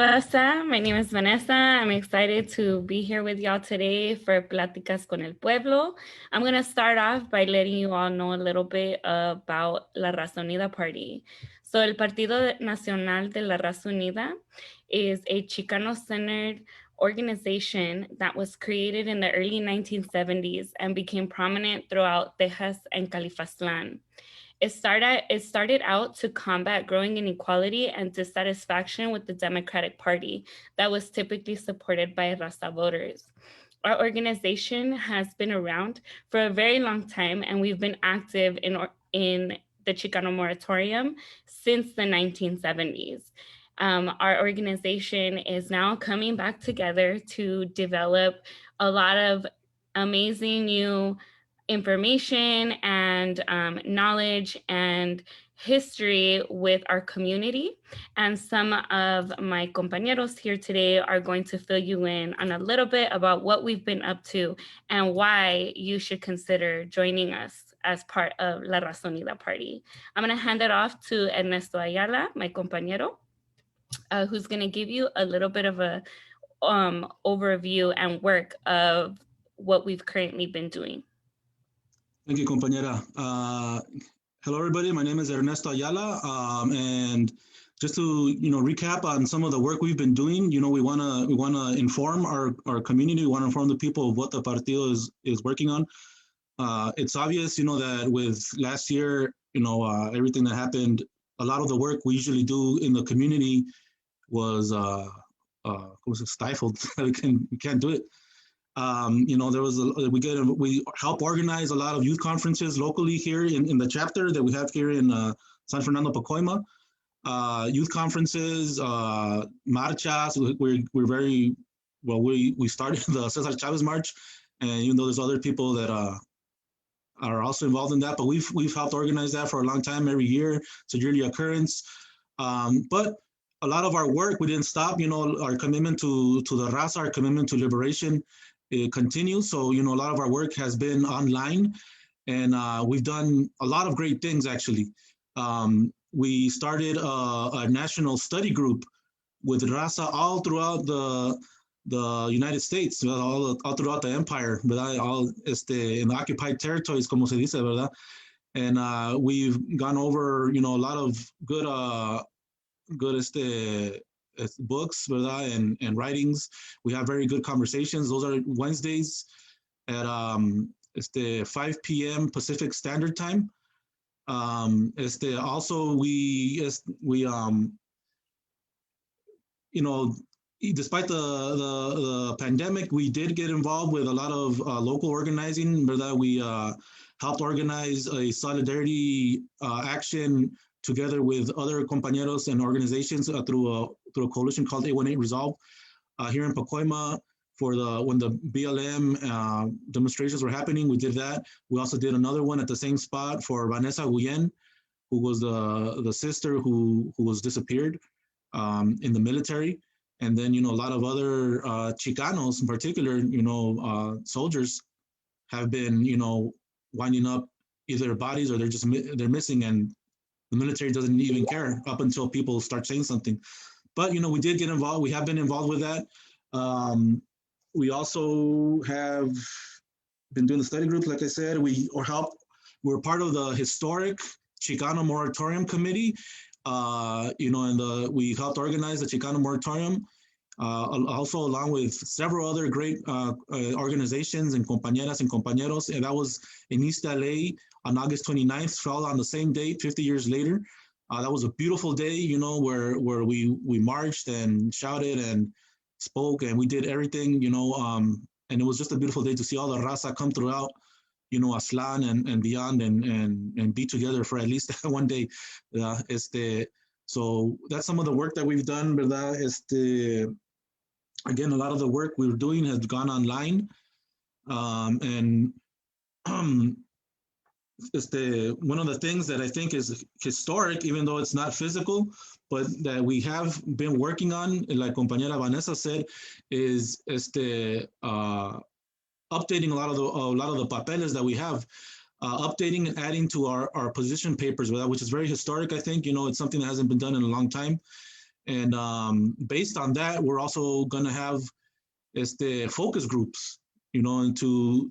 Hola, my name is Vanessa. I'm excited to be here with y'all today for Platicas Con El Pueblo. I'm going to start off by letting you all know a little bit about La Raza Unida Party. So, el Partido Nacional de la Raza Unida is a Chicano-centered organization that was created in the early 1970s and became prominent throughout Texas and Califastlán. It started out to combat growing inequality and dissatisfaction with the Democratic Party that was typically supported by Raza voters. Our organization has been around for a very long time, and we've been active in the Chicano moratorium since the 1970s. Our organization is now coming back together to develop a lot of amazing new information and knowledge and history with our community. And some of my compañeros here today are going to fill you in on a little bit about what we've been up to and why you should consider joining us as part of La Raza Unida Party. I'm going to hand it off to Ernesto Ayala, my compañero, who's going to give you a little bit of a overview and work of what we've currently been doing. Thank you, compañera. Hello, everybody. My name is Ernesto Ayala, and just to recap on some of the work we've been doing. We wanna inform our community. We want to inform the people of what the partido is working on. It's obvious, that with last year, everything that happened, a lot of the work we usually do in the community was stifled. we can't do it. There was we help organize a lot of youth conferences locally here in the chapter that we have here in San Fernando Pacoima. Youth conferences, marchas. We're very well. We started the Cesar Chavez March, and even though there's other people that are also involved in that, but we've helped organize that for a long time. Every year, it's a yearly occurrence. But a lot of our work, we didn't stop. Our commitment to the raza, our commitment to liberation, it continues. So, a lot of our work has been online, and we've done a lot of great things, actually. We started a national study group with Raza all throughout the United States, all throughout the empire, ¿verdad? All in the occupied territories, como se dice, ¿verdad? And we've gone over, a lot of good books, ¿verdad? And writings. We have very good conversations. Those are Wednesdays at 5 p.m. Pacific Standard Time. Also despite the pandemic, we did get involved with a lot of local organizing, ¿verdad? We helped organize a solidarity action together with other compañeros and organizations through a coalition called 818 Resolve here in Pacoima when the BLM demonstrations were happening. We did that. We also did another one at the same spot for Vanessa Guyen, who was the sister who was disappeared in the military. And then, a lot of other Chicanos in particular, soldiers have been, winding up either bodies or they're missing, and the military doesn't even care up until people start saying something. But, we did get involved. We have been involved with that. We also have been doing the study group, like I said. We're part of the historic Chicano Moratorium Committee. And we helped organize the Chicano Moratorium, also along with several other great organizations and compañeras and compañeros. And that was in East LA on August 29th, fell on the same date, 50 years later. That was a beautiful day, where we marched and shouted and spoke, and we did everything, and it was just a beautiful day to see all the raza come throughout, Aslan and beyond, and be together for at least one day. So that's some of the work that we've done, ¿verdad? Again, a lot of the work we're doing has gone online, and one of the things that I think is historic, even though it's not physical, but that we have been working on, like compañera Vanessa said, is updating a lot of the papeles that we have, updating and adding to our position papers, which is very historic. I think it's something that hasn't been done in a long time. And based on that, we're also going to have focus groups, and to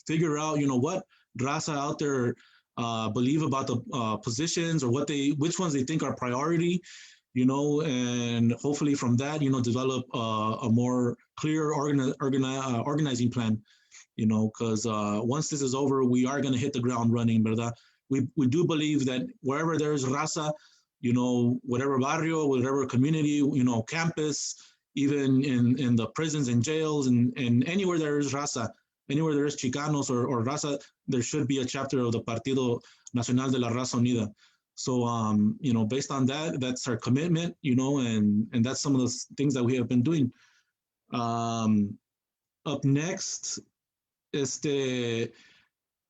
figure out, what raza out there believe about the positions, or which ones they think are priority, and hopefully from that, develop a more clear organizing plan, because once this is over, we are going to hit the ground running, ¿verdad? We do believe that wherever there's raza, whatever barrio, whatever community, campus, even in the prisons and jails, and anywhere there is raza, anywhere there is Chicanos or raza, there should be a chapter of the Partido Nacional de la Raza Unida. So, based on that, that's our commitment, and that's some of the things that we have been doing. Up next,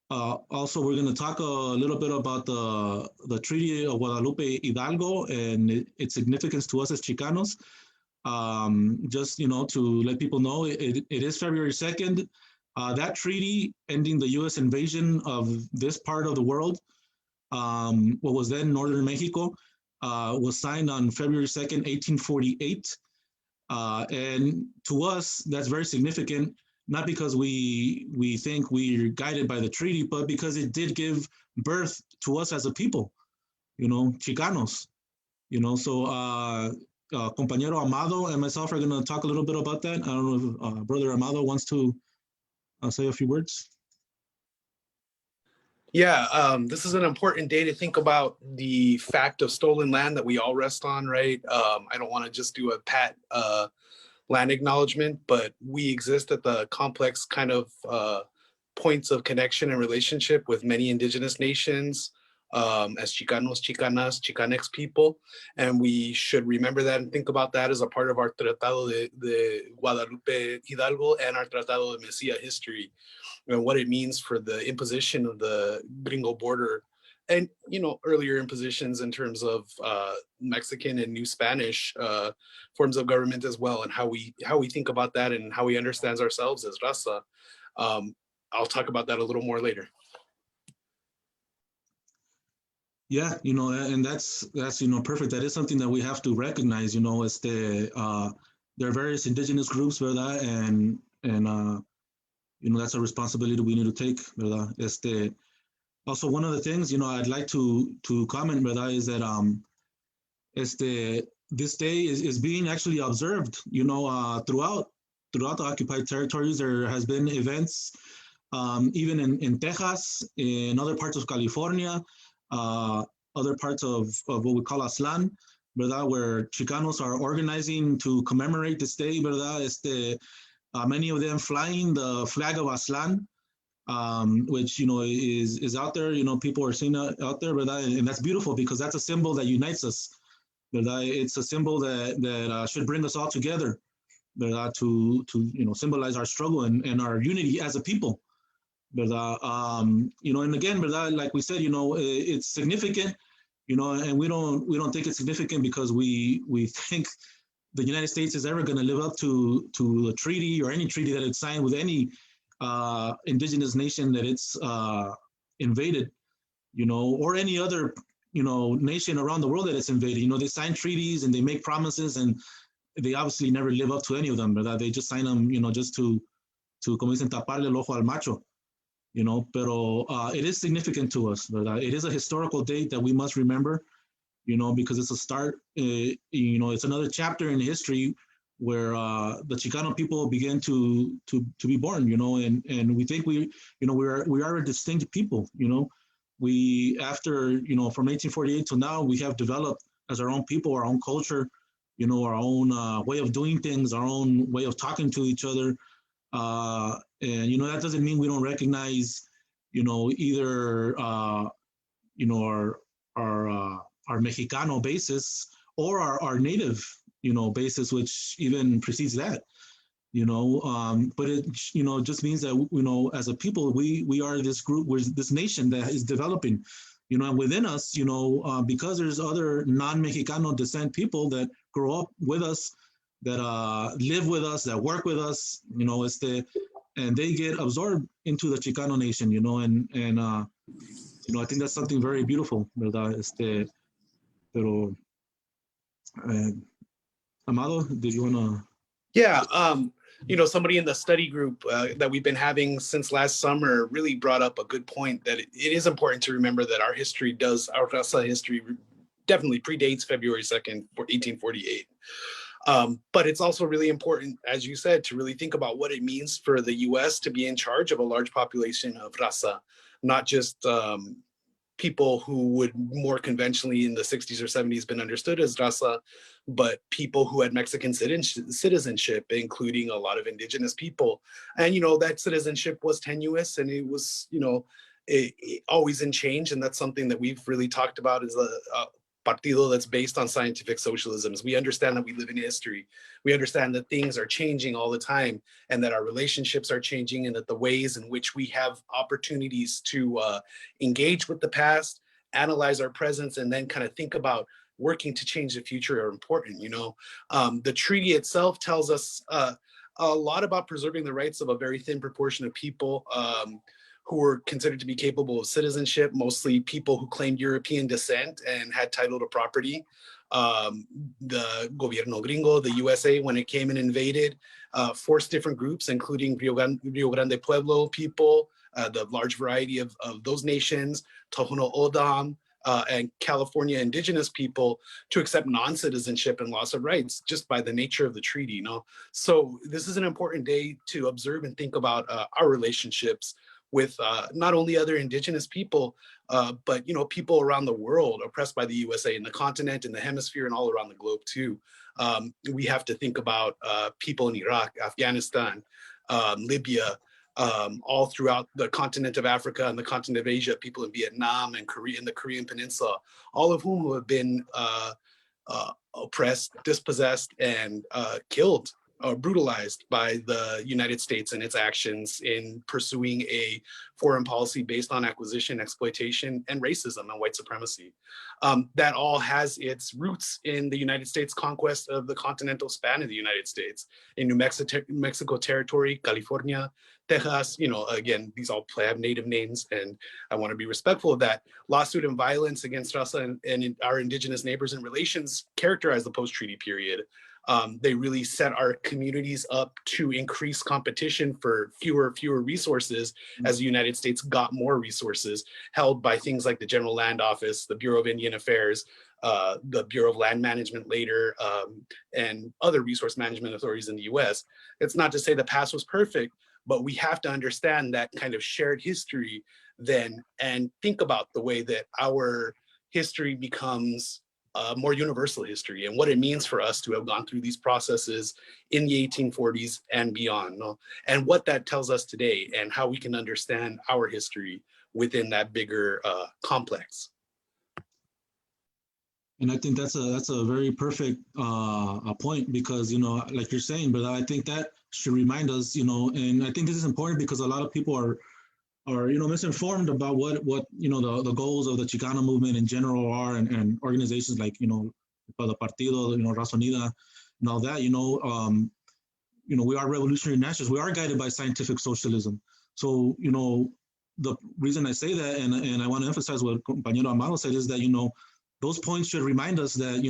also, we're going to talk a little bit about the Treaty of Guadalupe Hidalgo and its significance to us as Chicanos. Just, to let people know, it is February 2nd. That treaty ending the U.S. invasion of this part of the world, what was then Northern Mexico, was signed on February 2nd, 1848. And to us, that's very significant, not because we think we're guided by the treaty, but because it did give birth to us as a people, Chicanos, so Compañero Amado and myself are going to talk a little bit about that. I don't know if Brother Amado wants to say a few words. Yeah, this is an important day to think about the fact of stolen land that we all rest on, right? I don't want to just do a pat land acknowledgement, but we exist at the complex kind of points of connection and relationship with many indigenous nations, as Chicanos, Chicanas, Chicanx people. And we should remember that and think about that as a part of our Tratado de Guadalupe Hidalgo and our Tratado de Mesilla history, and what it means for the imposition of the gringo border, and earlier impositions in terms of Mexican and New Spanish forms of government as well, and how we think about that and how we understand ourselves as raza. I'll talk about that a little more later. Yeah, and that's perfect. That is something that we have to recognize. There are various indigenous groups, ¿verdad? And that's a responsibility we need to take, ¿verdad? Also, one of the things, I'd like to comment, ¿verdad, is that this day is being actually observed, throughout the occupied territories. There has been events, even in Texas, in other parts of California, other parts of what we call Aztlán, ¿verdad, where Chicanos are organizing to commemorate this day, ¿verdad? Many of them flying the flag of Aztlán, which is out there. People are seeing out there, ¿verdad? And that's beautiful, because that's a symbol that unites us, ¿verdad? It's a symbol that should bring us all together, ¿verdad? To symbolize our struggle and our unity as a people, ¿verdad? And again, ¿verdad? Like we said, it's significant, and we don't think it's significant because we think the United States is ever going to live up to a treaty or any treaty that it's signed with any indigenous nation that it's invaded, or any other, nation around the world that it's invaded. They sign treaties and they make promises, and they obviously never live up to any of them, ¿verdad? They just sign them, just to como dicen, taparle el ojo al macho, pero it is significant to us, ¿verdad? It is a historical date that we must remember, because it's a start, it's another chapter in history where the Chicano people began to be born, and we think we are a distinct people, We, after, from 1848 to now, we have developed as our own people, our own culture, our own way of doing things, our own way of talking to each other. And, that doesn't mean we don't recognize, either, our Mexicano basis or our native, basis, which even precedes that, but it, just means that, as a people, we are this group, we're this nation that is developing, and within us, because there's other non-Mexicano descent people that grow up with us, that live with us, that work with us, and they get absorbed into the Chicano nation, and I think that's something very beautiful, ¿verdad? Pero Uh, Amado, did you want to? Yeah, somebody in the study group that we've been having since last summer really brought up a good point that it is important to remember that our raza history definitely predates February 2nd, 1848. But it's also really important, as you said, to really think about what it means for the US to be in charge of a large population of raza, not just people who would more conventionally in the 60s or 70s been understood as raza, but people who had Mexican citizenship, including a lot of indigenous people. And, that citizenship was tenuous and it was, always in change. And that's something that we've really talked about as a partido that's based on scientific socialism. Is we understand that we live in history. We understand that things are changing all the time and that our relationships are changing and that the ways in which we have opportunities to engage with the past, analyze our presence, and then kind of think about working to change the future are important. The treaty itself tells us a lot about preserving the rights of a very thin proportion of people who were considered to be capable of citizenship, mostly people who claimed European descent and had title to property. The gobierno gringo, the USA, when it came and invaded, forced different groups, including Rio Grande Pueblo people, the large variety of those nations, Tohono O'odham, and California indigenous people to accept non-citizenship and loss of rights just by the nature of the treaty. So this is an important day to observe and think about our relationships with not only other indigenous people, but people around the world oppressed by the USA, in the continent, in the hemisphere, and all around the globe too. We have to think about people in Iraq, Afghanistan, Libya, all throughout the continent of Africa and the continent of Asia, people in Vietnam and Korea, in the Korean Peninsula, all of whom have been oppressed, dispossessed, and killed or brutalized by the United States and its actions in pursuing a foreign policy based on acquisition, exploitation, and racism and white supremacy. That all has its roots in the United States conquest of the continental span of the United States, in New Mexico territory, California, Texas. Again, these all have native names, and I want to be respectful of that. Lawsuit and violence against raza and our indigenous neighbors and relations characterize the post-treaty period. They really set our communities up to increase competition for fewer resources as the United States got more resources held by things like the General Land Office, the Bureau of Indian Affairs, the Bureau of Land Management later, and other resource management authorities in the US. It's not to say the past was perfect, but we have to understand that kind of shared history then and think about the way that our history becomes more universal history and what it means for us to have gone through these processes in the 1840s and beyond, and what that tells us today and how we can understand our history within that bigger complex. And I think that's a very perfect point because like you're saying, but I think that should remind us, and I think this is important because a lot of people are misinformed about what the goals of the Chicano movement in general are, and organizations like the Partido, Raza Unida, and all that. We are revolutionary nationalists. We are guided by scientific socialism. So the reason I say that, and I want to emphasize what Compañero Amado said, is that those points should remind us that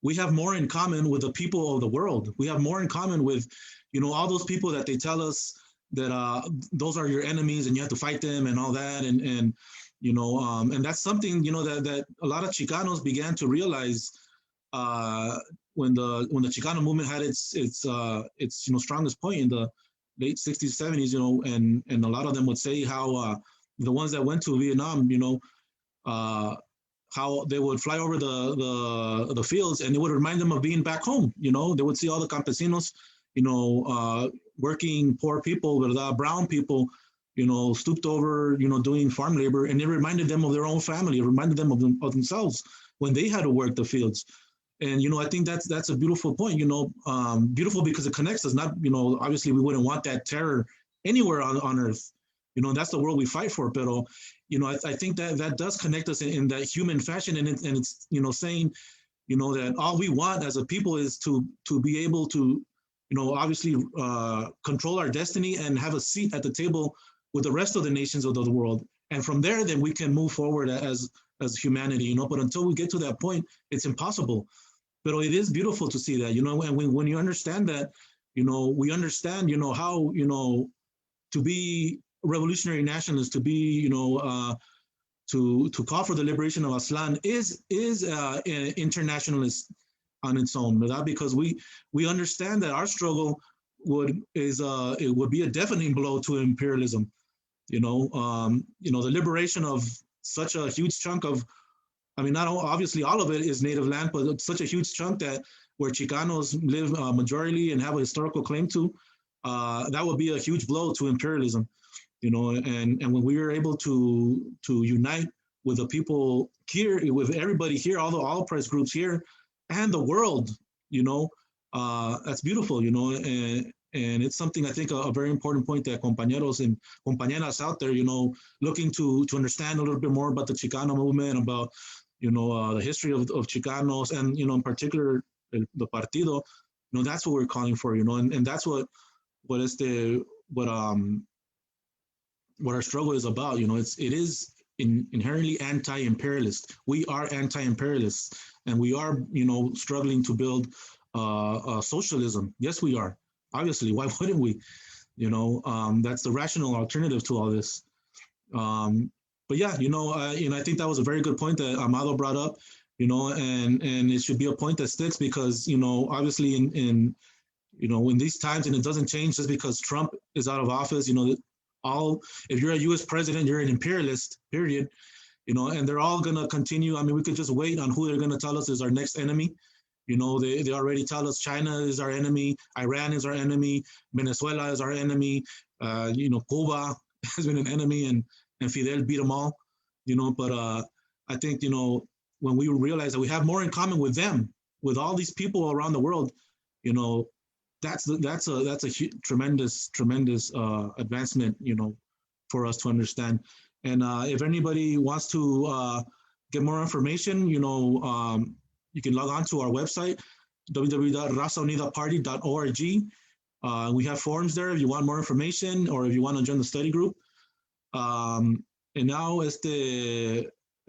we have more in common with the people of the world. We have more in common with all those people that they tell us that those are your enemies and you have to fight them and all that, and that's something that a lot of Chicanos began to realize when the Chicano movement had its strongest point in the late 60s, 70s, and a lot of them would say how the ones that went to Vietnam, how they would fly over the fields and it would remind them of being back home. They would see all the campesinos, working poor people, brown people, stooped over, doing farm labor, and it reminded them of their own family. It reminded them of themselves when they had to work the fields. And I think that's a beautiful point. Beautiful because it connects us. Not obviously we wouldn't want that terror anywhere on earth. That's the world we fight for. But I think that does connect us in that human fashion, and it's saying that all we want as a people is to be able to obviously control our destiny and have a seat at the table with the rest of the nations of the world. And from there, then we can move forward as humanity, But until we get to that point, it's impossible. But it is beautiful to see that, and when you understand that, we understand, how, to be revolutionary nationalists, to be, to call for the liberation of Aslan is internationalist on its own, ¿verdad? Because we understand that our struggle it would be a deafening blow to imperialism. The liberation of such a huge chunk of, I mean, not obviously all of it is native land, but it's such a huge chunk that where Chicanos live majority and have a historical claim to, that would be a huge blow to imperialism. And when we were able to unite with the people here, with everybody here, all press groups here, and the world, that's beautiful, and it's something I think a very important point that compañeros and compañeras out there, looking to understand a little bit more about the Chicano movement, about the history of Chicanos, and in particular the partido, that's what we're calling for, and that's what our struggle is about. It is inherently anti-imperialist. We are anti-imperialists, and we are struggling to build socialism. Yes, we are. Obviously, why wouldn't we? That's the rational alternative to all this. But yeah, I think that was a very good point that Amado brought up. And it should be a point that sticks because obviously in these times, and it doesn't change just because Trump is out of office. If you're a U.S. president, you're an imperialist. Period. And they're all gonna continue. I mean, we could just wait on who they're gonna tell us is our next enemy. They already tell us China is our enemy, Iran is our enemy, Venezuela is our enemy, Cuba has been an enemy, and Fidel beat them all, but I think, when we realize that we have more in common with them, with all these people around the world, that's a tremendous advancement, for us to understand. And if anybody wants to get more information, you can log on to our website, www.razaunidaparty.org. We have forums there if you want more information or if you want to join the study group. And now,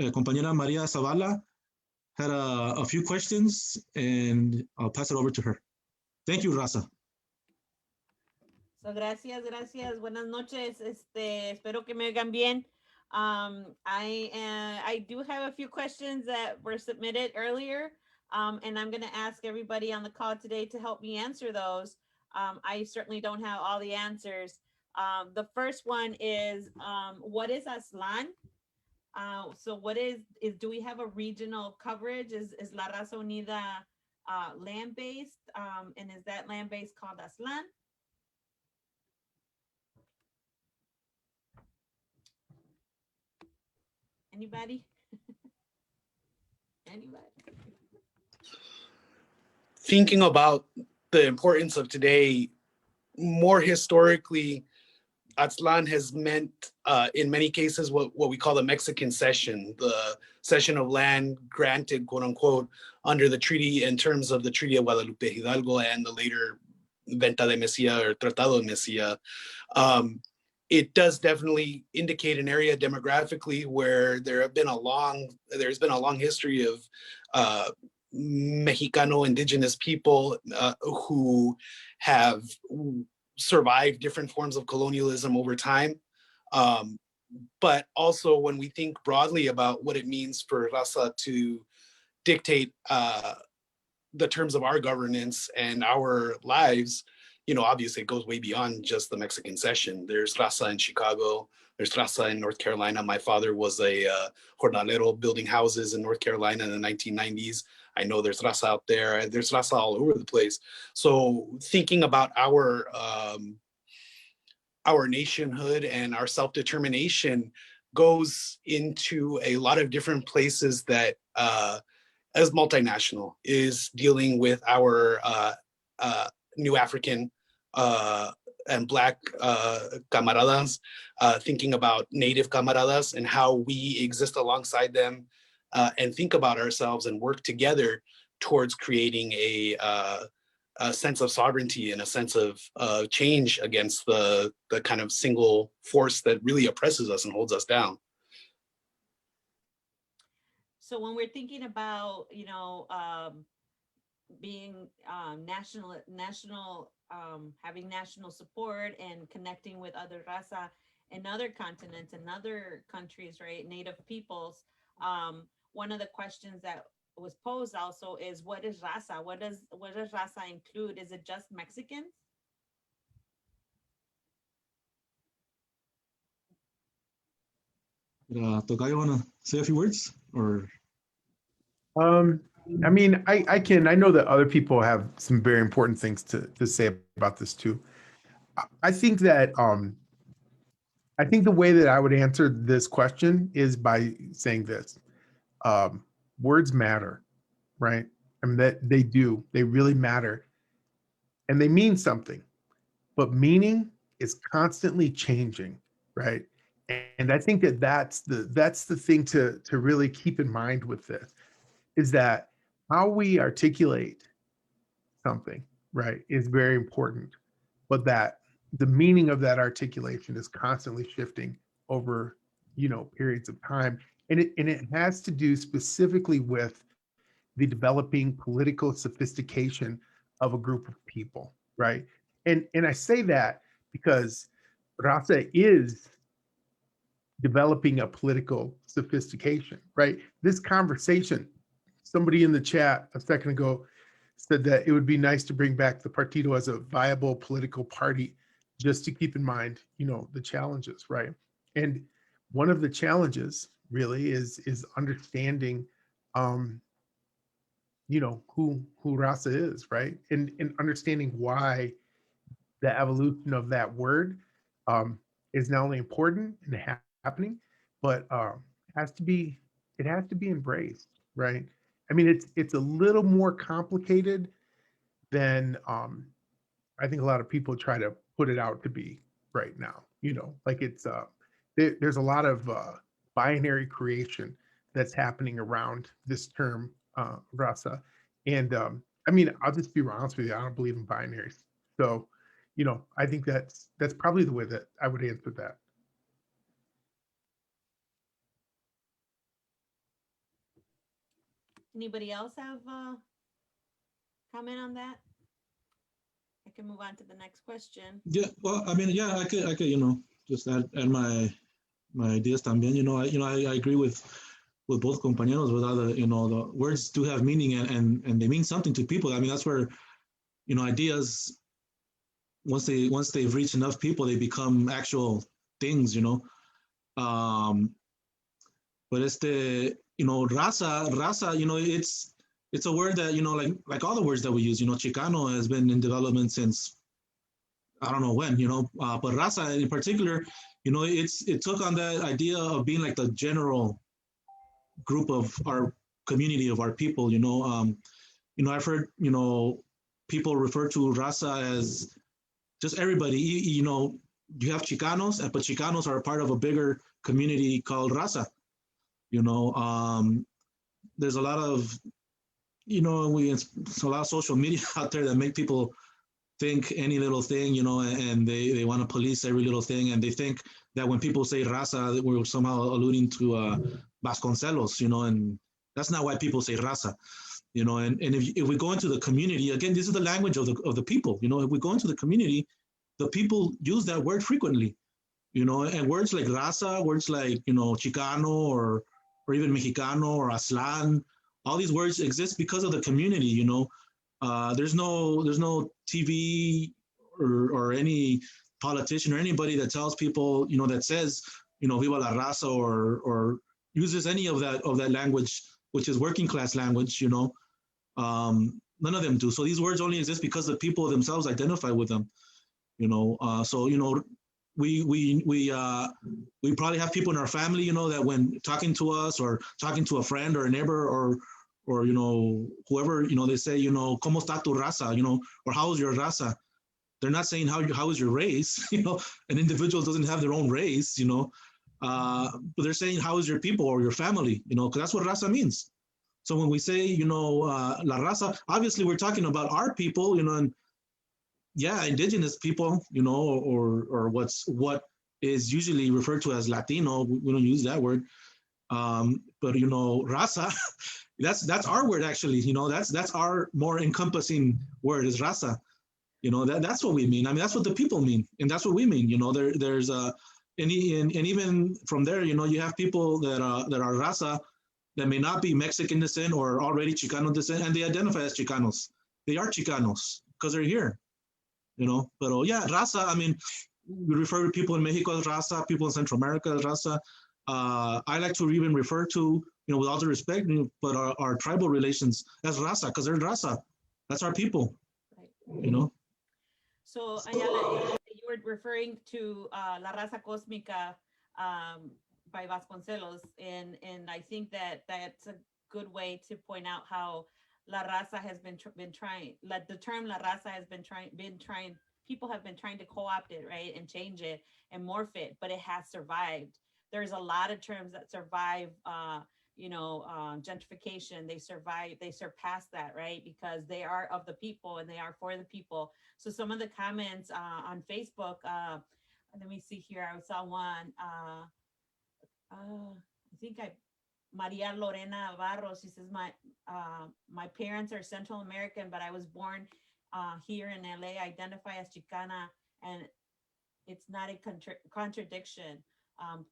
compañera Maria Zavala had a few questions, and I'll pass it over to her. Thank you, Raza. So, gracias. Buenas noches. Espero que me oigan bien. I do have a few questions that were submitted earlier, and I'm going to ask everybody on the call today to help me answer those. I certainly don't have all the answers. The first one is, what is Aslan? So what is do we have a regional coverage? Is La Raza Unida land-based? And is that land-based called Aslan? Anybody? Anybody? Thinking about the importance of today, more historically, Aztlán has meant, in many cases, what we call the Mexican cession, the cession of land granted, quote unquote, under the treaty in terms of the Treaty of Guadalupe Hidalgo and the later Venta de Mesía or Tratado de Mesía. It does definitely indicate an area demographically where there's been a long history of Mexicano indigenous people who have survived different forms of colonialism over time. But also when we think broadly about what it means for Raza to dictate the terms of our governance and our lives, obviously it goes way beyond just the Mexican cession. There's Raza in Chicago, there's Raza in North Carolina. My father was a jornalero building houses in North Carolina in the 1990s. I know there's Raza out there. There's Raza all over the place. So thinking about our nationhood and our self-determination goes into a lot of different places that, as multinational, is dealing with our new African and Black camaradas, thinking about Native camaradas and how we exist alongside them, and think about ourselves and work together towards creating a sense of sovereignty and a sense of change against the kind of single force that really oppresses us and holds us down. So when we're thinking about, being national, having national support and connecting with other raza in other continents and other countries, right? Native peoples. One of the questions that was posed also is, what is raza? What does raza include? Is it just Mexicans? Tocayo, wanna say a few words or? Um, I mean, I know that other people have some very important things to say about this too. I think that I think the way that I would answer this question is by saying this. Um, Words matter, right? I mean that they do. They really matter. And they mean something. But meaning is constantly changing, right? And I think that that's the thing to really keep in mind with this is that how we articulate something, right, is very important, but that the meaning of that articulation is constantly shifting over, periods of time. And it has to do specifically with the developing political sophistication of a group of people, right? And I say that because Raza is developing a political sophistication, right? This conversation, somebody in the chat a second ago said that it would be nice to bring back the Partido as a viable political party, just to keep in mind, the challenges, right? And one of the challenges really is understanding, um, who Raza is, right? And understanding why the evolution of that word um, is not only important and happening, but has to be it has to be embraced, right? I mean, it's a little more complicated than I think a lot of people try to put it out to be right now. Like it's there's a lot of binary creation that's happening around this term rasa, and I mean, I'll just be honest with you, I don't believe in binaries. So, I think that's probably the way that I would answer that. Anybody else have a comment on that? I can move on to the next question. Yeah, well, I mean, yeah, I could, just add my ideas también. I agree with both compañeros. With other, the words do have meaning and they mean something to people. I mean, that's where, ideas once they've reached enough people, they become actual things. But raza, it's a word that, like all the words that we use. Chicano has been in development since I don't know when, but raza in particular, it took on that idea of being like the general group of our community of our people. I've heard, people refer to raza as just everybody. You have Chicanos, but Chicanos are a part of a bigger community called raza. There's a lot of, a lot of social media out there that make people think any little thing, and they want to police every little thing. And they think that when people say raza, that we're somehow alluding to Vasconcelos, and that's not why people say raza, and if we go into the community, again, this is the language of the people, if we go into the community, the people use that word frequently, and words like raza, words like, Chicano or even Mexicano or Aslan, all these words exist because of the community, there's no TV or any politician or anybody that tells people, that says, viva la raza or uses any of that language, which is working class language, none of them do. So these words only exist because the people themselves identify with them, so, we probably have people in our family, that when talking to us or talking to a friend or a neighbor or whoever, they say, ¿cómo está tu raza? Or how is your raza? They're not saying how is your race? An individual doesn't have their own race, but they're saying how is your people or your family? Because that's what raza means. So when we say, la raza, obviously we're talking about our people, and yeah, indigenous people, or what is usually referred to as Latino. We don't use that word. But raza That's our word actually. You know, that's our more encompassing word is raza. You know, that's what we mean. I mean, that's what the people mean, and that's what we mean. You know, there's and even from there, you know, you have people that are raza that may not be Mexican descent or already Chicano descent, and they identify as Chicanos. They are Chicanos because they're here. You know, but yeah, raza. I mean, we refer to people in Mexico as raza, people in Central America as raza. I like to even refer to, you know, with all due respect, but our tribal relations as raza because they're raza. That's our people. Right. You know. So Ayala, you were referring to La Raza Cósmica um, by Vasconcelos, and I think that that's a good way to point out how La Raza has been trying. Like the term La Raza has been trying. People have been trying to co-opt it, right, and change it and morph it, but it has survived. There's a lot of terms that survive. Gentrification. They surpass that, right, because they are of the people and they are for the people. So some of the comments on Facebook, let me see here. I saw one. I think Maria Lorena Barros. She says my parents are Central American, but I was born here in LA. I identify as Chicana, and it's not a contradiction.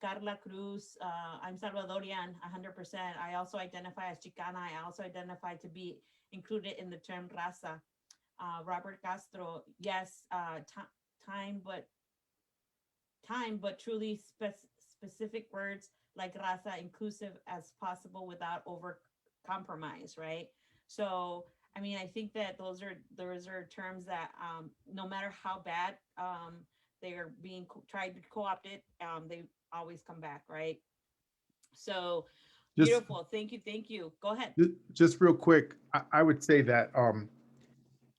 Carla Cruz, I'm Salvadorian, 100%. I also identify as Chicana. I also identify to be included in the term raza. Robert Castro, yes, time, but truly specific words like raza, inclusive as possible without over compromise, right? So, I mean, I think that those are terms that no matter how bad they are being tried to co-opt it, they always come back, right? So Just beautiful. Thank you. Thank you. Go ahead. just real quick, I would say that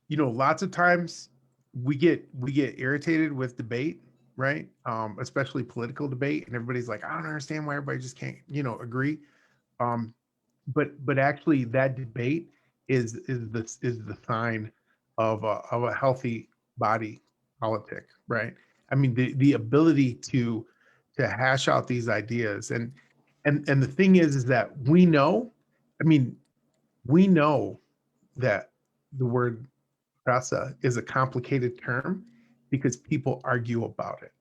you know, lots of times we get irritated with debate, right? Especially political debate, and everybody's like, I don't understand why everybody just can't, you know, agree. Um, but actually, that debate is the sign of a healthy body politic, right? I mean, the ability to hash out these ideas, and the thing is that we know, I mean, we know that the word rasa is a complicated term because people argue about it,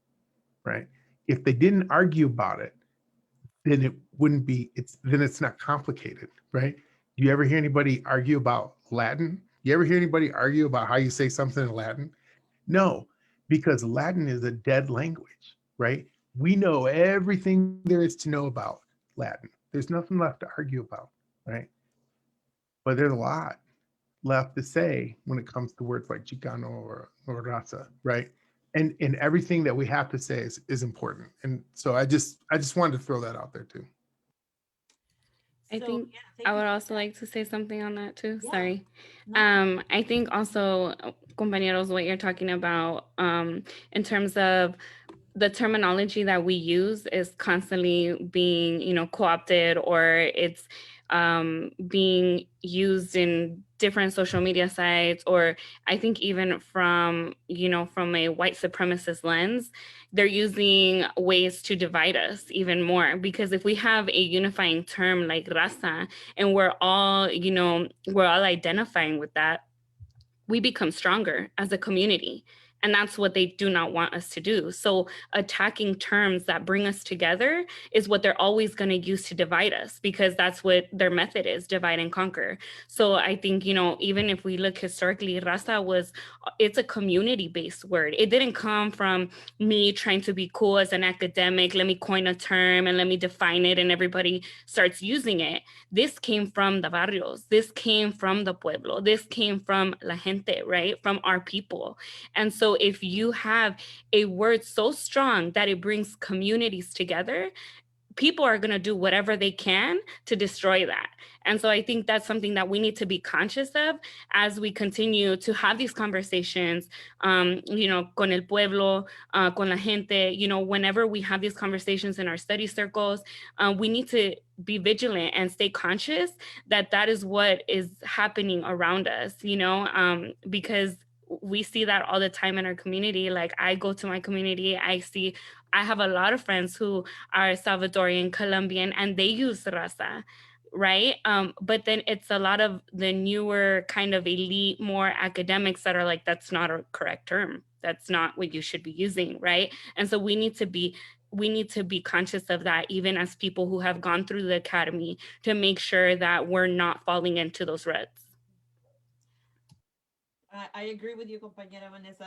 right? If they didn't argue about it, then it wouldn't be, it's not complicated, right? Do you ever hear anybody argue about Latin? You ever hear anybody argue about how you say something in Latin? No, because Latin is a dead language, right? We know everything there is to know about Latin. There's nothing left to argue about, right? But there's a lot left to say when it comes to words like Chicano or Raza, right? And everything that we have to say is important. And so I just wanted to throw that out there too. I So think yeah, I thank you would for also that. like to say something on that too. Yeah. Sorry. No. I think also, compañeros, what you're talking about in terms of the terminology that we use is constantly being, you know, co-opted, or it's being used in different social media sites, or I think even from, you know, from a white supremacist lens, they're using ways to divide us even more. Because if we have a unifying term like raza, and we're all, you know, we're all identifying with that, we become stronger as a community. And that's what they do not want us to do. So attacking terms that bring us together is what they're always going to use to divide us, because that's what their method is, divide and conquer. So I think, you know, even if we look historically, raza it's a community-based word. It didn't come from me trying to be cool as an academic, let me coin a term and let me define it and everybody starts using it. This came from the barrios. This came from the pueblo. This came from la gente, right? From our people. And so if you have a word so strong that it brings communities together, people are going to do whatever they can to destroy that. And so I think that's something that we need to be conscious of as we continue to have these conversations, you know, con el pueblo, con la gente, you know, whenever we have these conversations in our study circles, we need to be vigilant and stay conscious that that is what is happening around us, you know, because we see that all the time in our community. Like I go to my community, I have a lot of friends who are Salvadorian, Colombian, and they use raza. right? But then it's a lot of the newer kind of elite, more academics that are like, that's not a correct term. That's not what you should be using, right? And so we need to be conscious of that, even as people who have gone through the academy, to make sure that we're not falling into those ruts. I agree with you, compañera Vanessa.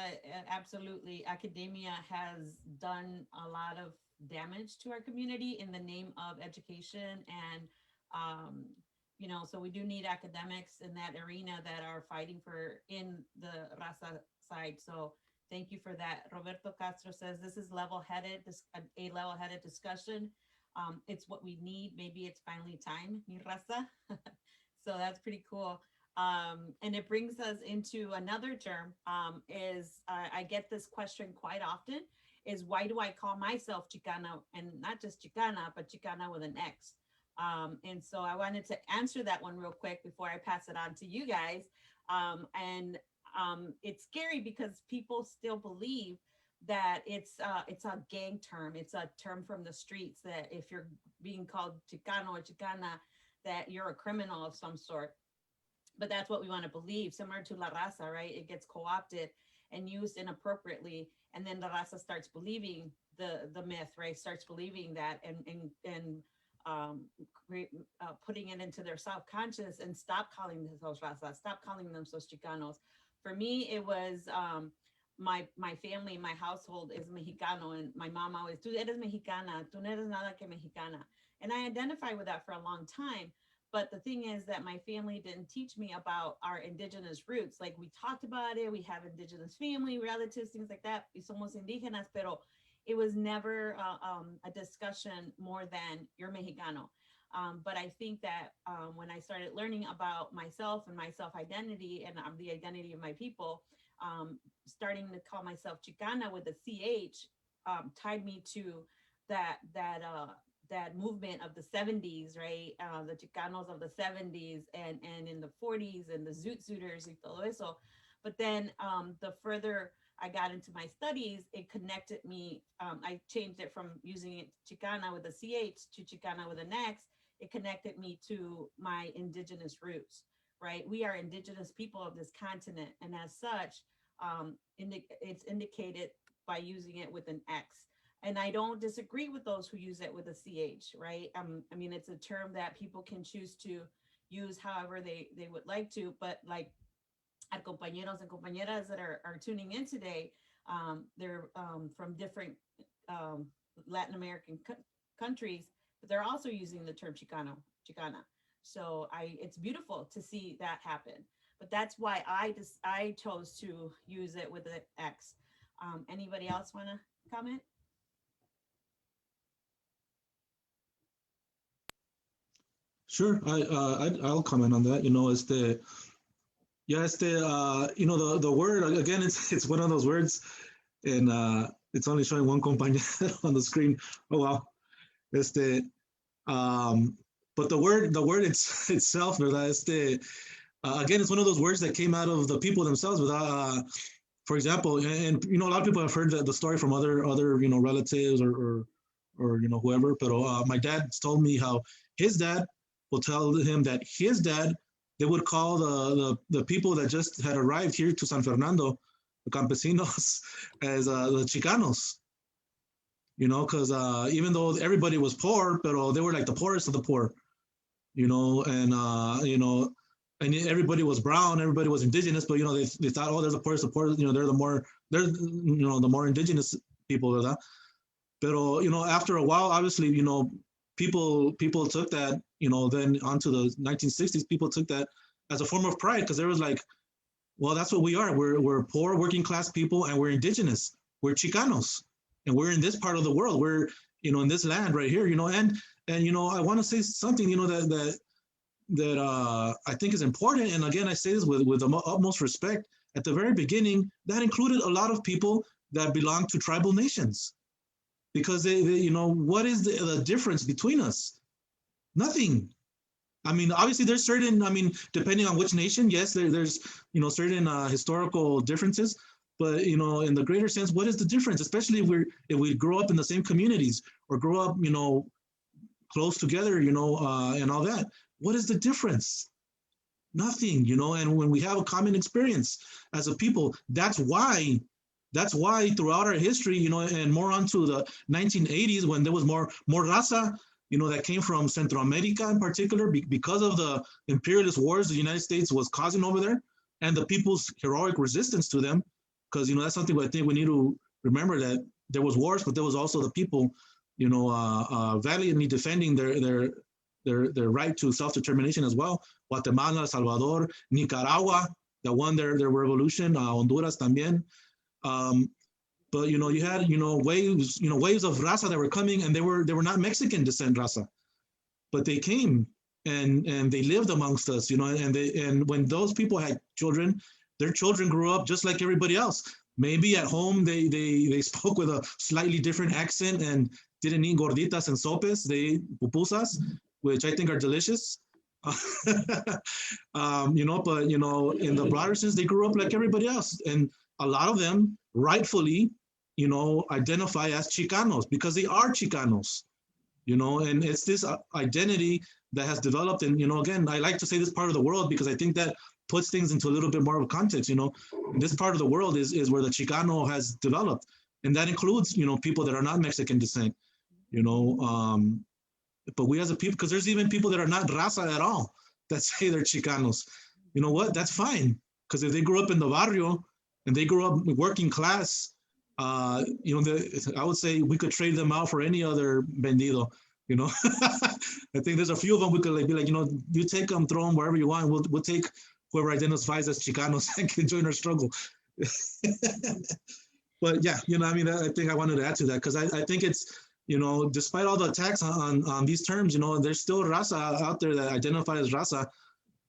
Absolutely. Academia has done a lot of damage to our community in the name of education. And, you know, so we do need academics in that arena that are fighting for in the raza side. So thank you for that. Roberto Castro says this is level-headed, a level-headed discussion. It's what we need. Maybe it's finally time, mi raza. So that's pretty cool. And it brings us into another term, is I get this question quite often, is why do I call myself Chicana, and not just Chicana, but Chicana with an X? And so I wanted to answer that one real quick before I pass it on to you guys. And it's scary because people still believe that it's a gang term. It's a term from the streets, that if you're being called Chicano or Chicana, that you're a criminal of some sort. But that's what we want to believe, similar to La Raza, right? It gets co-opted and used inappropriately, and then La Raza starts believing the myth, right? Starts believing that, and putting it into their subconscious, and stop calling themselves Raza, stop calling themselves Chicanos. For me, it was my family, my household is Mexicano, and my mom always, tú eres mexicana, tú no eres nada que mexicana. And I identify with that for a long time. But the thing is that my family didn't teach me about our indigenous roots. Like, we talked about it, we have indigenous family, relatives, things like that. Y somos indígenas, pero it was never a discussion more than you're Mexicano. But I think that when I started learning about myself and my self-identity and the identity of my people, starting to call myself Chicana with a CH tied me to that movement of the 70s, right? The Chicanos of the 70s and in the 40s, and the Zoot Suiters y todo eso. But then the further I got into my studies, it connected me. I changed it from using it Chicana with a CH to Chicana with an X. It connected me to my indigenous roots, right? We are indigenous people of this continent. And as such, it's indicated by using it with an X. And I don't disagree with those who use it with a CH, right? I mean, it's a term that people can choose to use however they would like to, but like our compañeros and compañeras that are tuning in today, they're from different Latin American countries, but they're also using the term Chicana. So it's beautiful to see that happen. But that's why I chose to use it with an X. Anybody else want to comment? Sure, I'll comment on that. You know, you know, the word again, it's one of those words, and it's only showing one compañero on the screen. Oh wow, but the word itself, ¿verdad? Again, it's one of those words that came out of the people themselves. Without, for example, and you know, a lot of people have heard the story from other you know, relatives or you know, whoever. But my dad told me how his dad will tell him that his dad, they would call the people that just had arrived here to San Fernando, the campesinos, as the Chicanos. You know, because even though everybody was poor, but they were like the poorest of the poor. You know, and you know, and everybody was brown, everybody was indigenous, but you know, they thought, oh, they're the poorest, you know, they're you know, the more indigenous people, ¿verdad? Pero you know, after a while, obviously, you know, people took that, you know, then onto the 1960s, people took that as a form of pride, because there was like, well, that's what we are. We're poor working class people, and we're indigenous. We're Chicanos, and we're in this part of the world. We're, you know, in this land right here, you know, and you know, I want to say something, you know, that I think is important. And again, I say this with the utmost respect. At the very beginning, that included a lot of people that belong to tribal nations. Because they you know, what is the difference between us? Nothing. I mean, obviously there's certain, I mean, depending on which nation, yes, there's, you know, certain historical differences, but you know, in the greater sense, what is the difference? Especially if we grow up in the same communities or grow up, you know, close together, you know, and all that. What is the difference? Nothing, you know. And when we have a common experience as a people, that's why throughout our history, you know, and more onto the 1980s when there was more raza, you know, that came from Central America in particular, because of the imperialist wars the United States was causing over there, and the people's heroic resistance to them. Because, you know, that's something I think we need to remember, that there was wars, but there was also the people, you know, valiantly defending their right to self-determination as well. Guatemala, El Salvador, Nicaragua, that won their revolution, Honduras también. But you know, you had, you know, waves of raza that were coming, and they were not Mexican descent raza, but they came and they lived amongst us, you know. And when those people had children, their children grew up just like everybody else. Maybe at home they spoke with a slightly different accent and didn't eat gorditas and sopes. They ate pupusas, which I think are delicious. You know, but you know, in the broader sense, they grew up like everybody else, and a lot of them rightfully, you know, identify as Chicanos because they are Chicanos, you know. And it's this identity that has developed. And, you know, again, I like to say this part of the world because I think that puts things into a little bit more of a context, you know. This part of the world is where the Chicano has developed. And that includes, you know, people that are not Mexican descent, you know. But we as a people, because there's even people that are not raza at all that say they're Chicanos. You know what? That's fine. Because if they grew up in the barrio and they grew up working class, you know, I would say we could trade them out for any other vendido, you know. I think there's a few of them we could like, be like, you know, you take them, throw them wherever you want. We'll take whoever identifies as Chicanos and can join our struggle. But yeah, you know, I mean, I think I wanted to add to that because I think it's, you know, despite all the attacks on these terms, you know, there's still raza out there that identify as raza,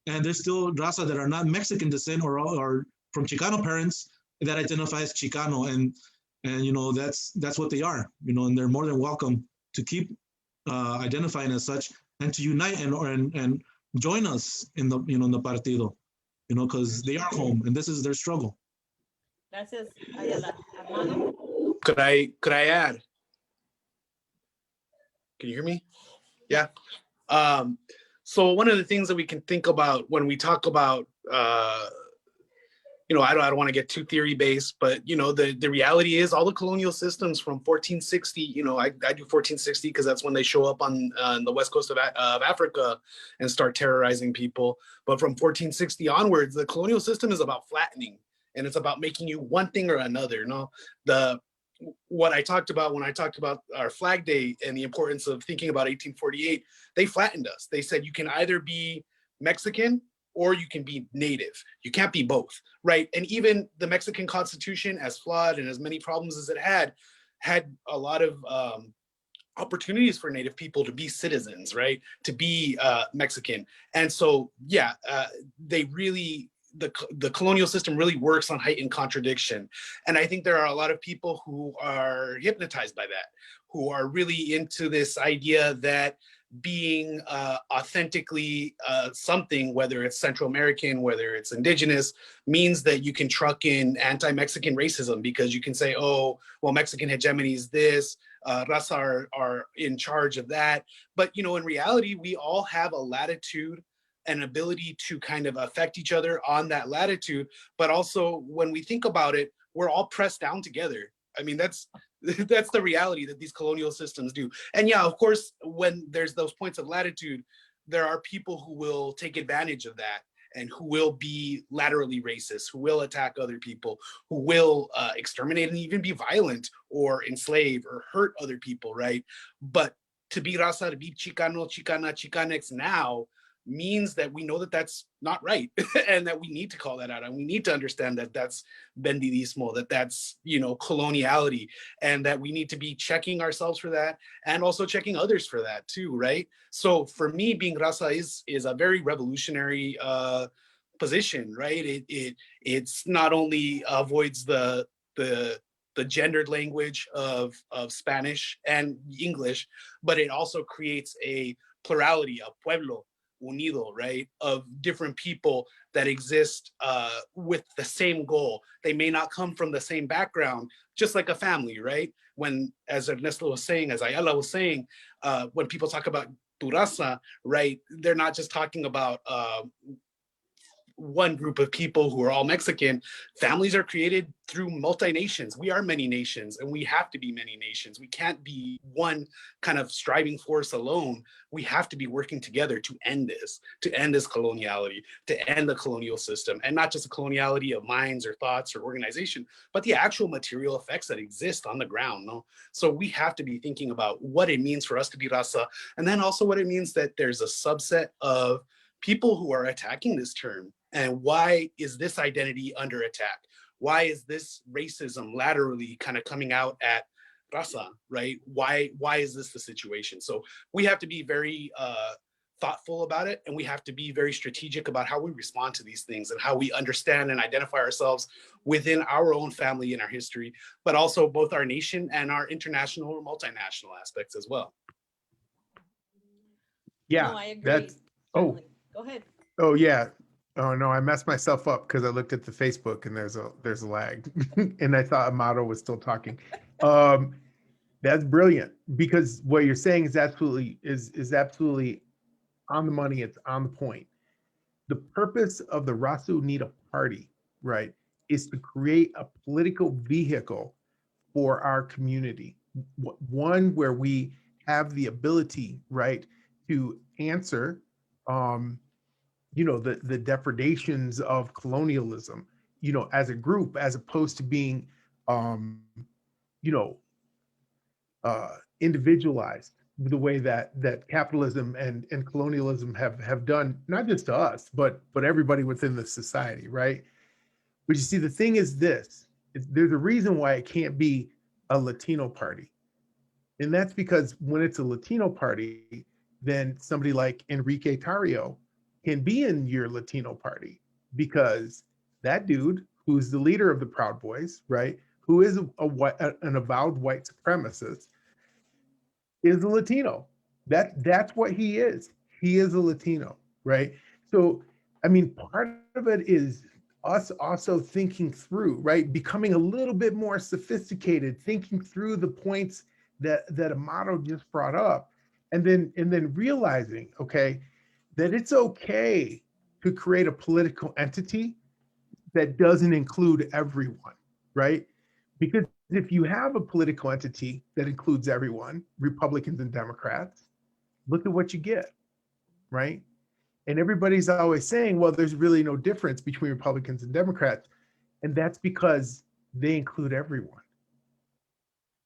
and there's still raza that are not Mexican descent or from Chicano parents that identify as Chicano, and you know, that's what they are, you know, and they're more than welcome to keep identifying as such and to unite and join us in the, you know, in the partido, you know, because they are home and this is their struggle. Gracias, Ayala. Armando? Could I add? Can you hear me? Yeah. So one of the things that we can think about when we talk about, you know, I don't want to get too theory based, but you know, the reality is all the colonial systems from 1460. You know, I do 1460 because that's when they show up on the west coast of Africa and start terrorizing people. But from 1460 onwards, the colonial system is about flattening, and it's about making you one thing or another. You know, what I talked about when I talked about our Flag Day and the importance of thinking about 1848, they flattened us. They said you can either be Mexican or you can be native. You can't be both, right? And even the Mexican Constitution, as flawed and as many problems as it had a lot of opportunities for native people to be citizens, right? To be Mexican. And so, yeah, they really, the colonial system really works on heightened contradiction. And I think there are a lot of people who are hypnotized by that, who are really into this idea that being authentically something, whether it's Central American, whether it's indigenous, means that you can truck in anti-Mexican racism because you can say, oh, well, Mexican hegemony is this, raza are in charge of that. But, you know, in reality, we all have a latitude and ability to kind of affect each other on that latitude. But also when we think about it, we're all pressed down together. I mean, that's the reality that these colonial systems do. And yeah, of course, when there's those points of latitude, there are people who will take advantage of that and who will be laterally racist, who will attack other people, who will exterminate and even be violent or enslave or hurt other people, right? But to be raza, to be Chicano, Chicana, Chicanx now means that we know that that's not right and that we need to call that out, and we need to understand that that's vendidismo, that that's, you know, coloniality, and that we need to be checking ourselves for that and also checking others for that too, right? So for me, being raza is a very revolutionary position, right? It's not only avoids the gendered language of Spanish and English, but it also creates a plurality, a pueblo unido, right, of different people that exist with the same goal. They may not come from the same background, just like a family, right? When, as Ernesto was saying, as Ayala was saying, when people talk about tu raza, right? They're not just talking about one group of people who are all Mexican. Families are created through multi-nations. We are many nations, and we have to be many nations. We can't be one kind of striving force alone. We have to be working together to end this coloniality, to end the colonial system, and not just a coloniality of minds or thoughts or organization, but the actual material effects that exist on the ground. No? So we have to be thinking about what it means for us to be raza, and then also what it means that there's a subset of people who are attacking this term. And why is this identity under attack? Why is this racism laterally kind of coming out at raza, right? Why is this the situation? So we have to be very thoughtful about it, and we have to be very strategic about how we respond to these things and how we understand and identify ourselves within our own family and our history, but also both our nation and our international or multinational aspects as well. Yeah, No, I agree. that's, oh, Certainly. Go ahead. oh yeah. Oh no, I messed myself up because I looked at the Facebook and there's a lag, and I thought Amato was still talking. That's brilliant, because what you're saying is absolutely on the money. It's on the point. The purpose of the Raza Unida Party, right, is to create a political vehicle for our community, one where we have the ability, right, to answer the depredations of colonialism, as a group, as opposed to being you know individualized the way that capitalism and colonialism have done, not just to us, but everybody within the society, right? But you see, the thing is this: there's a reason why it can't be a Latino party, and that's because when it's a Latino party, then somebody like Enrique Tarrio can be in your Latino party, because that dude, who's the leader of the Proud Boys, right, who is an avowed white supremacist, is a Latino. That's what he is. He is a Latino, right? So, I mean, part of it is us also thinking through, right? Becoming a little bit more sophisticated, thinking through the points that Amato just brought up, and then realizing, okay, that it's okay to create a political entity that doesn't include everyone, right? Because if you have a political entity that includes everyone, Republicans and Democrats, look at what you get, right? And everybody's always saying, well, there's really no difference between Republicans and Democrats. And that's because they include everyone,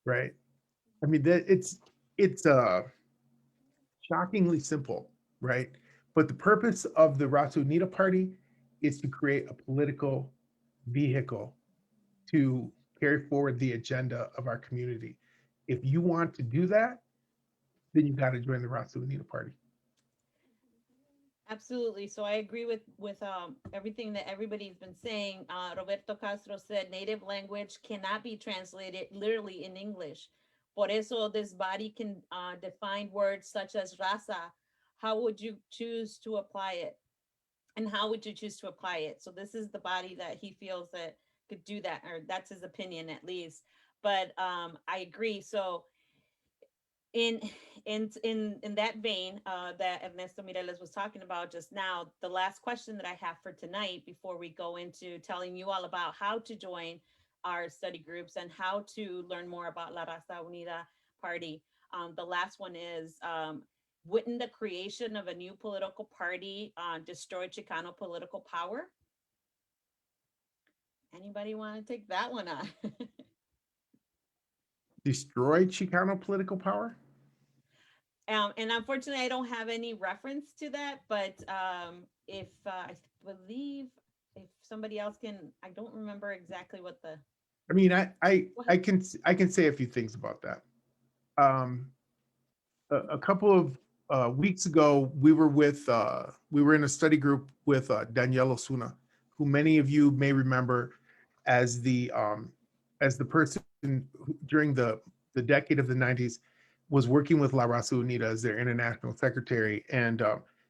right? I mean, it's shockingly simple, right? But the purpose of the Raza Unida Party is to create a political vehicle to carry forward the agenda of our community. If you want to do that, then you got to join the Raza Unida Party. Absolutely. So I agree with everything that everybody's been saying. Roberto Castro said native language cannot be translated literally in English. Por eso this body can define words such as raza. How would you choose to apply it? And how would you choose to apply it? So this is the body that he feels that could do that, or that's his opinion at least. But I agree. So in in that vein that Ernesto Mireles was talking about just now, the last question that I have for tonight before we go into telling you all about how to join our study groups and how to learn more about La Raza Unida Party, the last one is, wouldn't the creation of a new political party destroy Chicano political power? Anybody want to take that one on? Destroy Chicano political power? And unfortunately, I don't have any reference to that. But if I believe if somebody else can, I don't remember exactly what the. I mean, I can say a few things about that. A couple of weeks ago, we were in a study group with Danielle Osuna, who many of you may remember as the person who, during the decade of the 90s, was working with La Raza Unida as their international secretary, and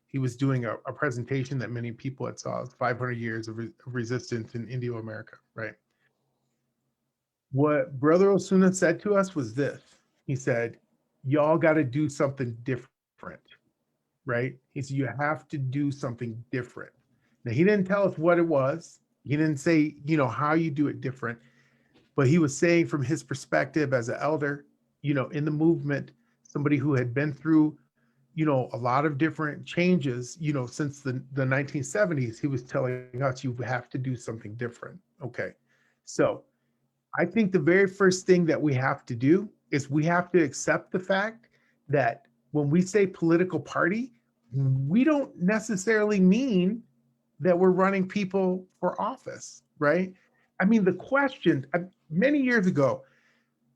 he was doing a presentation that many people had saw, 500 years of resistance in Indio America, right? What Brother Osuna said to us was this. He said, y'all got to do something different. right? He said, you have to do something different. Now, he didn't tell us what it was. He didn't say, how you do it different, but he was saying from his perspective as an elder, in the movement, somebody who had been through, a lot of different changes, since the 1970s, he was telling us you have to do something different. Okay. So I think the very first thing that we have to do is we have to accept the fact that when we say political party, we don't necessarily mean that we're running people for office, right? I mean, the question many years ago,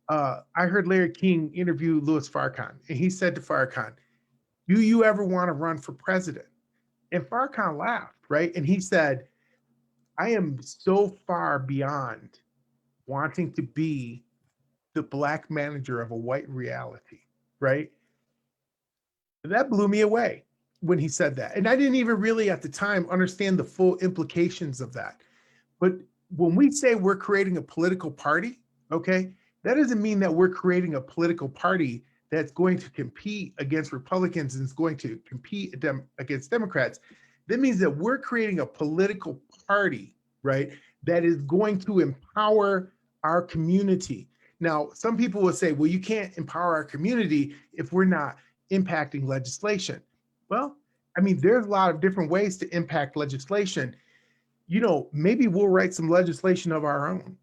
I heard Larry King interview Louis Farrakhan, and he said to Farrakhan, "Do you ever want to run for president?" And Farrakhan laughed, right? And he said, "I am so far beyond wanting to be the black manager of a white reality," right? That blew me away when he said that. And I didn't even really at the time understand the full implications of that. But when we say we're creating a political party, okay, that doesn't mean that we're creating a political party that's going to compete against Republicans and is going to compete against Democrats. That means that we're creating a political party, right, that is going to empower our community. Now, some people will say, well, you can't empower our community if we're not impacting legislation. Well, I mean, there's a lot of different ways to impact legislation. Maybe we'll write some legislation of our own.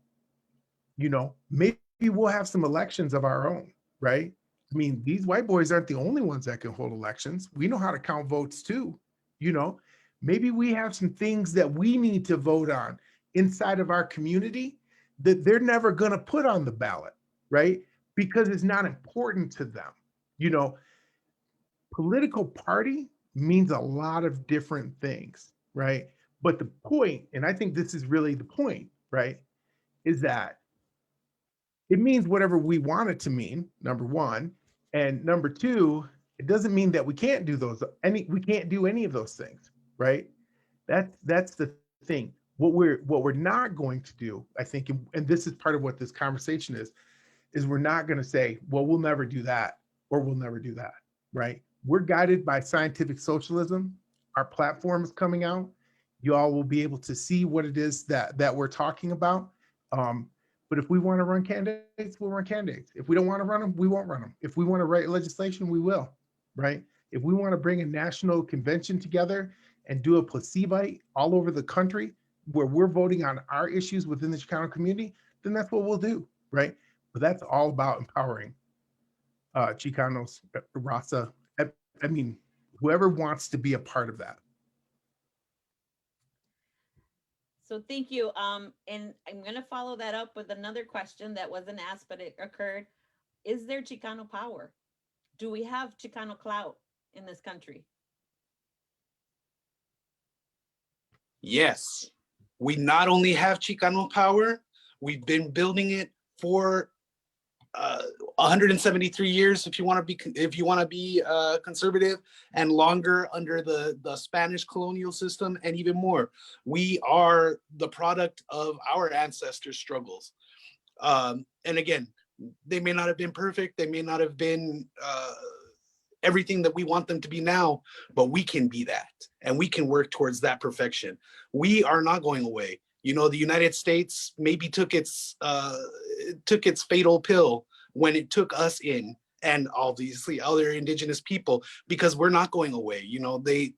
Maybe we'll have some elections of our own, right? I mean, these white boys aren't the only ones that can hold elections. We know how to count votes too. You know, maybe we have some things that we need to vote on inside of our community that they're never going to put on the ballot, right? Because it's not important to them. You know, Political party means a lot of different things, right? But the point, and I think this is really the point, right, is that it means whatever we want it to mean, number one. And number two, it doesn't mean that we can't do we can't do any of those things, right? That's the thing. What we're not going to do, I think, and this is part of what this conversation is we're not going to say, well, we'll never do that or we'll never do that, right? We're guided by scientific socialism. Our platform is coming out. You all will be able to see what it is that we're talking about. But if we want to run candidates, we'll run candidates. If we don't want to run them, we won't run them. If we want to write legislation, we will, right? If we want to bring a national convention together and do a plebiscite all over the country where we're voting on our issues within the Chicano community, then that's what we'll do, right? But that's all about empowering Chicanos, Raza. I mean, whoever wants to be a part of that. So thank you. And I'm going to follow that up with another question that wasn't asked, but it occurred. Is there Chicano power? Do we have Chicano clout in this country? Yes, we not only have Chicano power, we've been building it for 173 years, if you want to be conservative, and longer under the Spanish colonial system, and even more. We are the product of our ancestors' struggles. And again, they may not have been perfect. They may not have been everything that we want them to be now, but we can be that, and we can work towards that perfection. We are not going away. The United States maybe took its fatal pill when it took us in, and obviously other indigenous people, because we're not going away.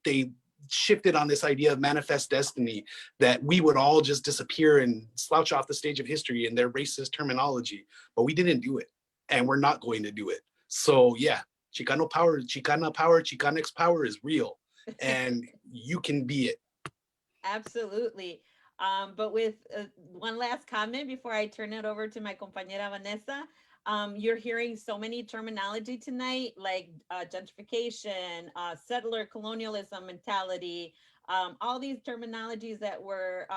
They shifted on this idea of manifest destiny, that we would all just disappear and slouch off the stage of history in their racist terminology, but we didn't do it, and we're not going to do it. So yeah, Chicano power, Chicana power, Chicanx power is real, and you can be it. Absolutely. But with one last comment before I turn it over to my compañera Vanessa, you're hearing so many terminology tonight, like gentrification, settler colonialism mentality, all these terminologies that were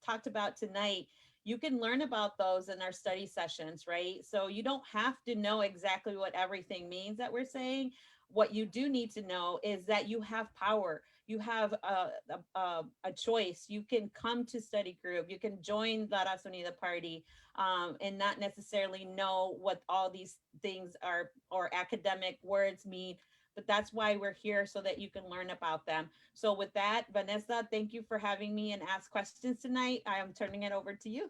talked about tonight. You can learn about those in our study sessions, right? So you don't have to know exactly what everything means that we're saying. What you do need to know is that you have power. You have a choice. You can come to study group. You can join La Raza Unida party, and not necessarily know what all these things are or academic words mean. but that's why we're here, so that you can learn about them. So with that, Vanessa, thank you for having me and ask questions tonight. I am turning it over to you.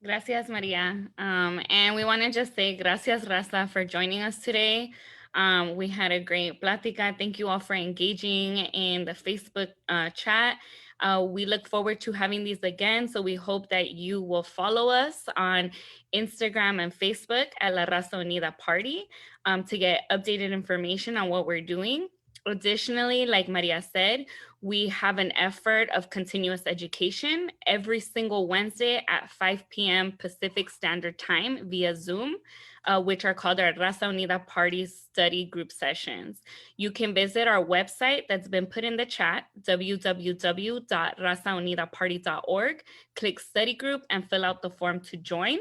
Gracias, Maria. And we want to just say gracias, Raza, for joining us today. We had a great plática. Thank you all for engaging in the Facebook chat. We look forward to having these again. So we hope that you will follow us on Instagram and Facebook at La Raza Unida Party to get updated information on what we're doing. Additionally, like Maria said, we have an effort of continuous education every single Wednesday at 5 p.m. Pacific Standard Time via Zoom, which are called our Raza Unida Party Study Group Sessions. You can visit our website that's been put in the chat, www.razaunidaparty.org, click Study Group, and fill out the form to join.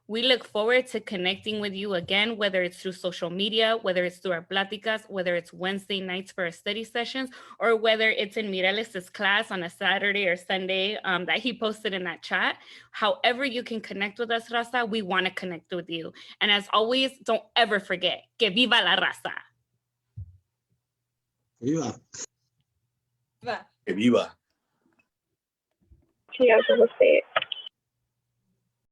We look forward to connecting with you again, whether it's through social media, whether it's through our pláticas, whether it's Wednesday nights for our study sessions, or whether it's in Mireles' class on a Saturday or Sunday that he posted in that chat. However you can connect with us, Raza, we want to connect with you. And as always, don't ever forget, que viva la raza. Viva. Que viva. Sí, I was gonna say it.